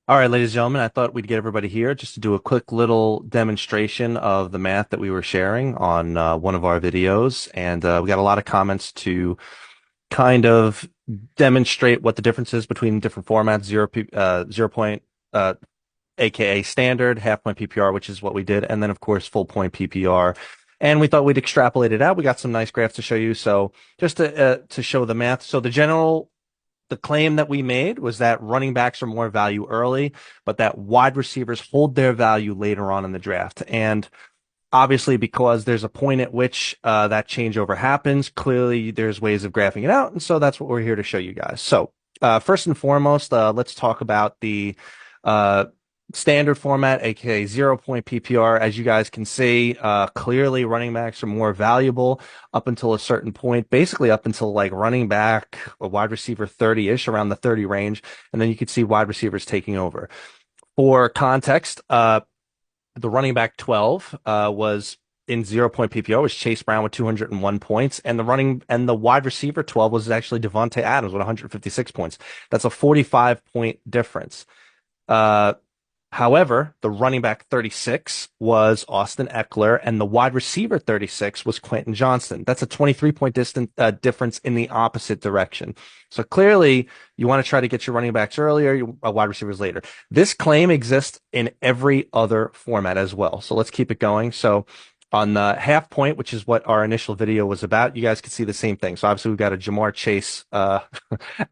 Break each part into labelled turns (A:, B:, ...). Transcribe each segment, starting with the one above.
A: All right, ladies and gentlemen, I thought we'd get everybody here just to do a quick little demonstration of the math that we were sharing on one of our videos. And we got a lot of comments to kind of demonstrate what the difference is between different formats, 0 point, aka standard, half point PPR, which is what we did, and then of course full point PPR. And we thought we'd extrapolate it out. We got some nice graphs to show you. So just to show the math. So the claim that we made was that running backs are more value early, but that wide receivers hold their value later on in the draft. And obviously, because there's a point at which that changeover happens, clearly there's ways of graphing it out. And so that's what we're here to show you guys. So first and foremost, let's talk about the uh, standard format, aka 0 point PPR. As you guys can see, clearly running backs are more valuable up until a certain point, basically up until like running back or wide receiver 30-ish, around the 30 range. And then you could see wide receivers taking over. For context, the running back 12 was in 0 point PPR was Chase Brown with 201 points, and the wide receiver 12 was actually Devontae Adams with 156 points. That's a 45-point difference. Uh, However, the running back 36 was Austin Eckler, and the wide receiver 36 was Quentin Johnston. That's a 23-point difference in the opposite direction. So clearly, you want to try to get your running backs earlier, your wide receivers later. This claim exists in every other format as well. So let's keep it going. So on the half point, which is what our initial video was about, you guys can see the same thing. So obviously we've got a Jamar Chase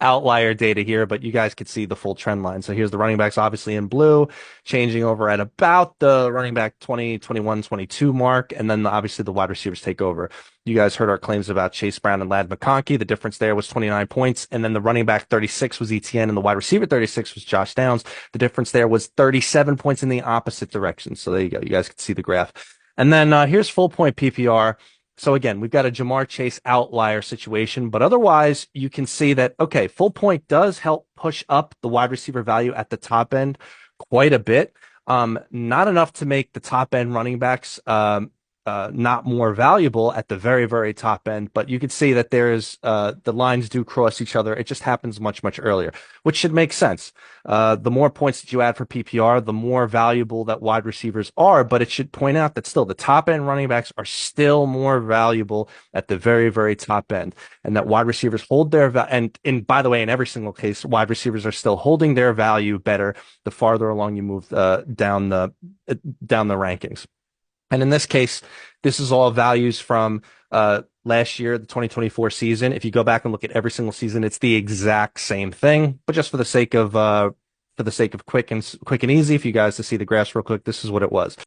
A: outlier data here, but you guys could see the full trend line. So here's the running backs obviously in blue, changing over at about the running back 20, 21, 22 mark, and then obviously the wide receivers take over. You guys heard our claims about Chase Brown and Ladd McConkey. The difference there was 29 points, and then the running back 36 was ETN, and the wide receiver 36 was Josh Downs. The difference there was 37 points in the opposite direction. So there you go. You guys can see the graph. And then here's full point PPR. So again, we've got a Jamar Chase outlier situation, but otherwise you can see that, okay, full point does help push up the wide receiver value at the top end quite a bit. Not enough to make the top end running backs not more valuable at the very, very top end, but you can see that there's the lines do cross each other. It just happens much, much earlier, which should make sense. The more points that you add for PPR, the more valuable that wide receivers are, but it should point out that still the top end running backs are still more valuable at the very, very top end, and that wide receivers hold their and by the way, in every single case, wide receivers are still holding their value better the farther along you move down the rankings. And in this case, this is all values from last year, the 2024 season. If you go back and look at every single season, it's the exact same thing. But just for the sake of quick and easy, if you guys to see the graphs real quick, this is what it was.